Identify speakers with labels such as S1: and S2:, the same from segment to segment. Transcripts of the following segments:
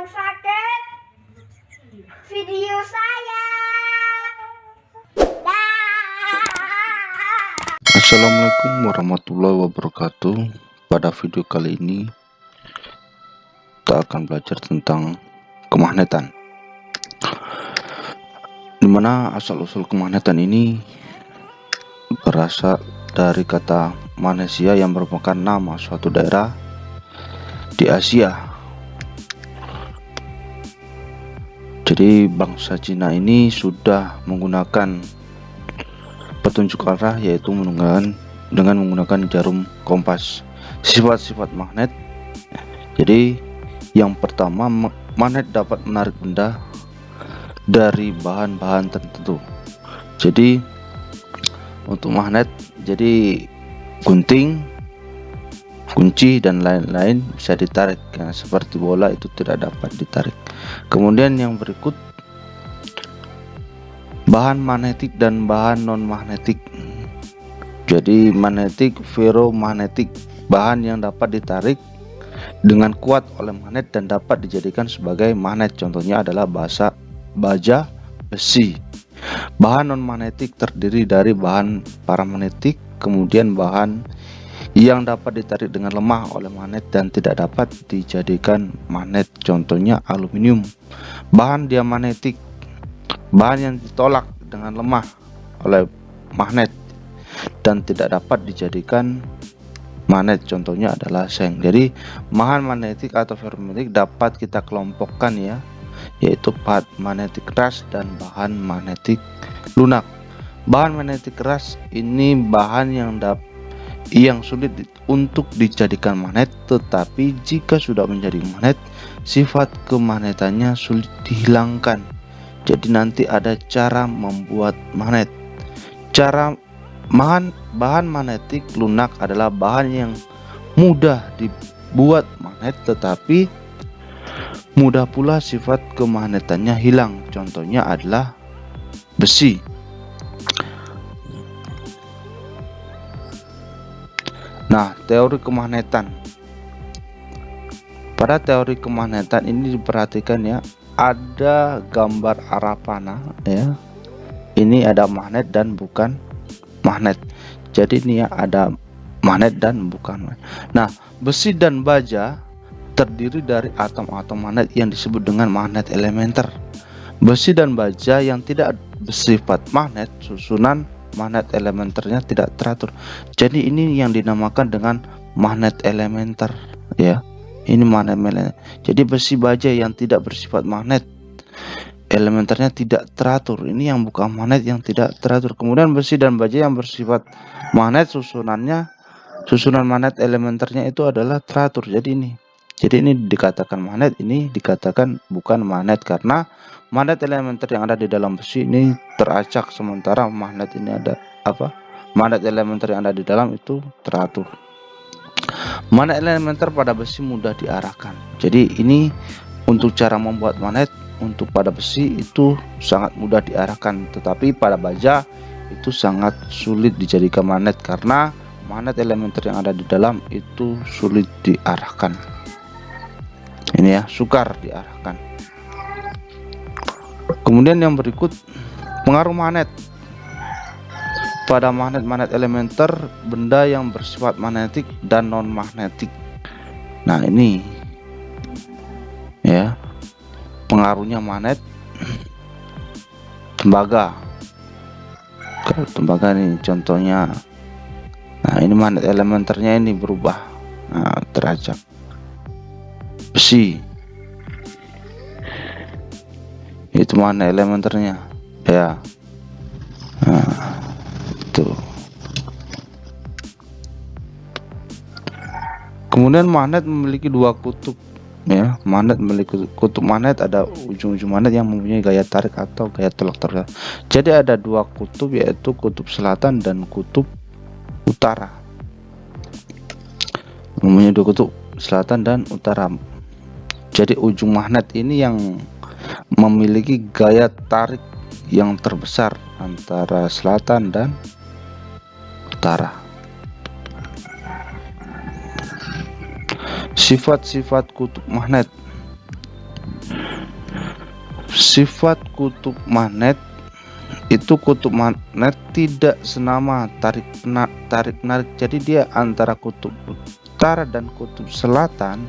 S1: sakit video saya.
S2: Assalamualaikum warahmatullahi wabarakatuh. Pada video kali ini kita akan belajar tentang kemagnetan, dimana asal-usul kemagnetan ini berasal dari kata magnesia yang merupakan nama suatu daerah di Asia. Jadi bangsa Cina ini sudah menggunakan petunjuk arah, yaitu dengan menggunakan jarum kompas. Sifat-sifat magnet. Jadi yang pertama, magnet dapat menarik benda dari bahan-bahan tertentu. Jadi untuk magnet, jadi gunting, kunci dan lain-lain bisa ditarik, ya, seperti bola itu tidak dapat ditarik. Kemudian yang berikut, bahan magnetik dan bahan non magnetik. Jadi magnetik, ferromagnetik, bahan yang dapat ditarik dengan kuat oleh magnet dan dapat dijadikan sebagai magnet. Contohnya adalah baja, besi. Bahan non magnetik terdiri dari bahan paramagnetik, kemudian bahan yang dapat ditarik dengan lemah oleh magnet dan tidak dapat dijadikan magnet. Contohnya aluminium. Bahan diamagnetik, bahan yang ditolak dengan lemah oleh magnet dan tidak dapat dijadikan magnet. Contohnya adalah seng. Jadi bahan magnetik atau ferromagnetik dapat kita kelompokkan, ya, yaitu bahan magnetik keras dan bahan magnetik lunak. Bahan magnetik keras ini bahan yang sulit untuk dijadikan magnet, tetapi jika sudah menjadi magnet, sifat kemagnetannya sulit dihilangkan. Jadi nanti ada cara membuat magnet. Bahan magnetik lunak adalah bahan yang mudah dibuat magnet, tetapi mudah pula sifat kemagnetannya hilang. Contohnya adalah besi. Nah, teori kemagnetan. Pada teori kemagnetan ini diperhatikan, ya, ada gambar arah panah, ya. Ini ada magnet dan bukan magnet. Jadi ini, ya, ada magnet dan bukan magnet. Nah, besi dan baja terdiri dari atom-atom magnet yang disebut dengan magnet elementer. Besi dan baja yang tidak bersifat magnet, susunan magnet elementernya tidak teratur. Jadi ini yang dinamakan dengan magnet elementer, ya. Ini magnet elementer. Jadi besi baja yang tidak bersifat magnet, elementernya tidak teratur. Ini yang bukan magnet, yang tidak teratur. Kemudian besi dan baja yang bersifat magnet, susunan magnet elementernya itu adalah teratur. Jadi ini dikatakan magnet, ini dikatakan bukan magnet, karena magnet elementer yang ada di dalam besi ini teracak, sementara magnet elementer yang ada di dalam itu teratur. Magnet elementer pada besi mudah diarahkan. Jadi ini untuk cara membuat magnet. Untuk pada besi itu sangat mudah diarahkan, tetapi pada baja itu sangat sulit dijadikan magnet karena magnet elementer yang ada di dalam itu sulit diarahkan. Ini, ya, sukar diarahkan. Kemudian yang berikut, pengaruh magnet. Pada magnet elementer, benda yang bersifat magnetik dan non magnetik. Nah, ini, ya, pengaruhnya magnet. Tembaga. Kalau tembaga nih contohnya. Nah, ini magnet elementernya ini berubah. Nah, teracak. Besi. Itu magnet elementernya, ya. Nah, itu. Kemudian magnet memiliki dua kutub, ya. Magnet memiliki kutub magnet, ada ujung-ujung magnet yang mempunyai gaya tarik atau gaya tolak tarik. Jadi ada dua kutub, yaitu kutub selatan dan kutub utara. Mempunyai dua kutub, selatan dan utara. Jadi ujung magnet ini yang memiliki gaya tarik yang terbesar antara selatan dan utara. Sifat-sifat kutub magnet. Sifat kutub magnet itu, kutub magnet tidak senama tarik menarik. Jadi dia antara kutub utara dan kutub selatan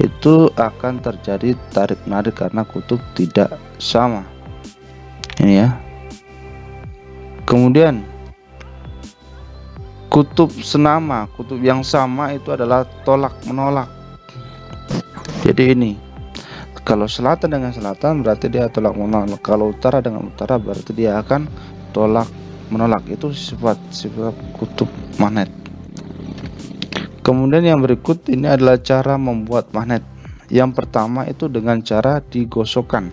S2: itu akan terjadi tarik menarik karena kutub tidak sama. Ini ya. Kemudian kutub senama, kutub yang sama itu adalah tolak menolak. Jadi ini, kalau selatan dengan selatan berarti dia tolak menolak, kalau utara dengan utara berarti dia akan tolak menolak. Itu sifat kutub magnet. Kemudian yang berikut ini adalah cara membuat magnet. Yang pertama itu dengan cara digosokkan.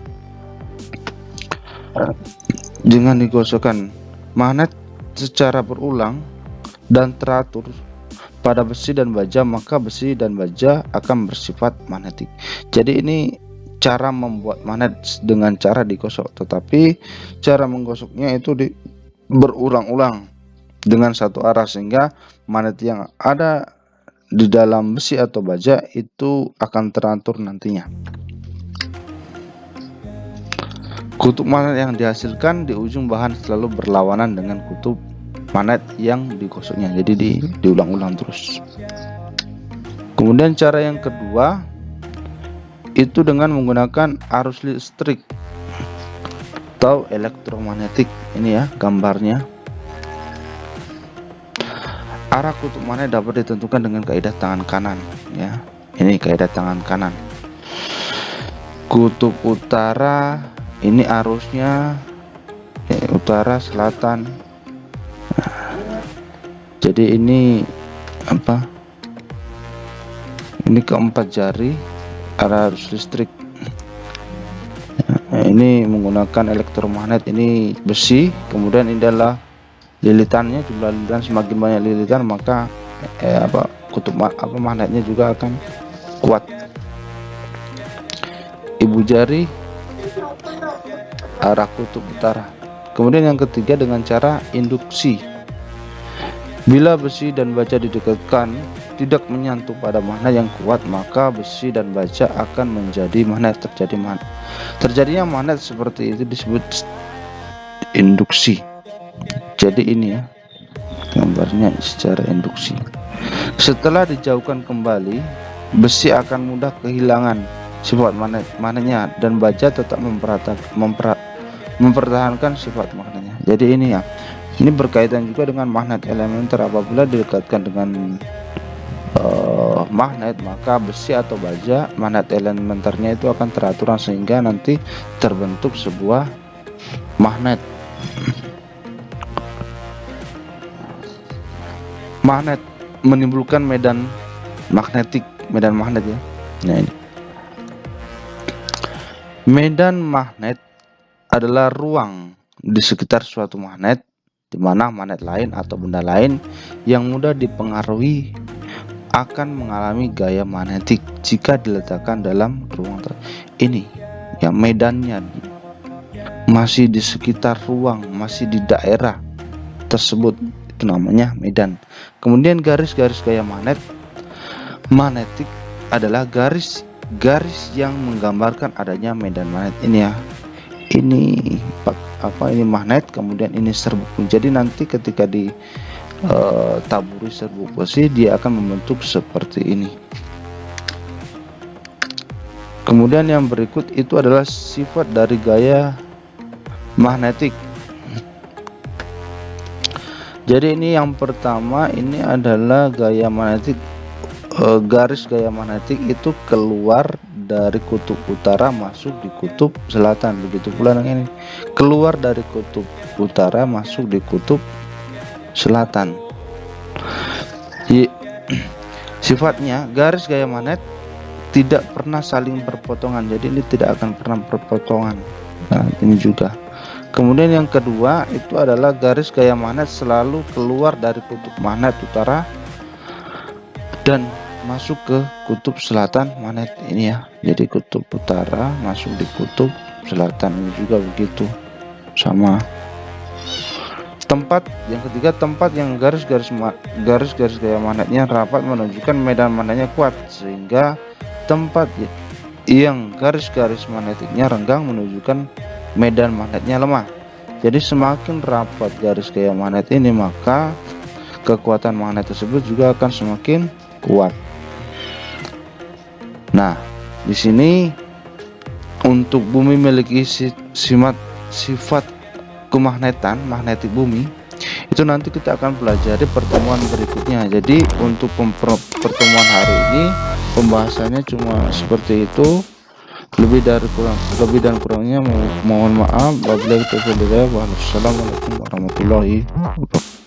S2: Dengan digosokkan magnet secara berulang dan teratur pada besi dan baja, maka besi dan baja akan bersifat magnetik. Jadi ini cara membuat magnet dengan cara digosok, tetapi cara menggosoknya itu berulang-ulang dengan satu arah, sehingga magnet yang ada di dalam besi atau baja itu akan teratur nantinya. Kutub magnet yang dihasilkan di ujung bahan selalu berlawanan dengan kutub magnet yang digosoknya, jadi diulang-ulang terus. Kemudian cara yang kedua itu dengan menggunakan arus listrik atau elektromagnetik. Ini ya gambarnya. Arah kutub magnet dapat ditentukan dengan kaidah tangan kanan ya. Ini kaidah tangan kanan. Kutub utara ini arusnya utara selatan. Jadi ini apa? Ini keempat jari arah arus listrik. Ini menggunakan elektromagnet, ini besi, kemudian ini adalah lilitannya, jumlah lilitan, semakin banyak lilitan maka kutub magnetnya juga akan kuat. Ibu jari arah kutub utara. Kemudian yang ketiga dengan cara induksi. Bila besi dan baja didekatkan tidak menyatu pada magnet yang kuat, maka besi dan baja akan menjadi magnet. Terjadinya magnet seperti itu disebut induksi. Jadi ini ya gambarnya secara induksi. Setelah dijauhkan kembali, besi akan mudah kehilangan sifat magnetnya dan baja tetap mempertahankan sifat magnetnya. Jadi ini ya, ini berkaitan juga dengan magnet elementer. Apabila didekatkan dengan magnet, maka besi atau baja magnet elementernya itu akan teraturan sehingga nanti terbentuk sebuah magnet. Magnet menimbulkan medan magnet ya. Nah ini. Medan magnet adalah ruang di sekitar suatu magnet di mana magnet lain atau benda lain yang mudah dipengaruhi akan mengalami gaya magnetik jika diletakkan dalam ruang ini. Ya, medannya masih di sekitar ruang, masih di daerah tersebut, itu namanya medan. Kemudian garis-garis gaya magnetik adalah garis yang menggambarkan adanya medan magnet. Ini ya, ini magnet, kemudian ini serbuk. Jadi nanti ketika taburi serbuk besi dia akan membentuk seperti ini. Kemudian yang berikut itu adalah sifat dari gaya magnetik. Jadi ini yang pertama, ini adalah gaya magnetik. Garis gaya magnetik itu keluar dari kutub utara masuk di kutub selatan. Begitu pula dengan ini, keluar dari kutub utara masuk di kutub selatan. Sifatnya garis gaya magnet tidak pernah saling berpotongan, jadi ini tidak akan pernah berpotongan. Nah, ini juga. Kemudian yang kedua itu adalah garis gaya magnet selalu keluar dari kutub magnet utara dan masuk ke kutub selatan magnet. Ini ya, jadi kutub utara masuk di kutub selatan. Ini juga begitu, sama. Tempat yang ketiga, tempat yang garis-garis gaya magnetnya rapat menunjukkan medan magnetnya kuat, sehingga tempat yang garis-garis magnetiknya renggang menunjukkan medan magnetnya lemah. Jadi semakin rapat garis gaya magnet ini, maka kekuatan magnet tersebut juga akan semakin kuat. Nah, di sini untuk bumi memiliki sifat kemagnetan, magnetik bumi, itu nanti kita akan pelajari pertemuan berikutnya. Jadi untuk pertemuan hari ini pembahasannya cuma seperti itu. Lebih dan kurangnya mohon maaf. Wassalamualaikum warahmatullahi wabarakatuh.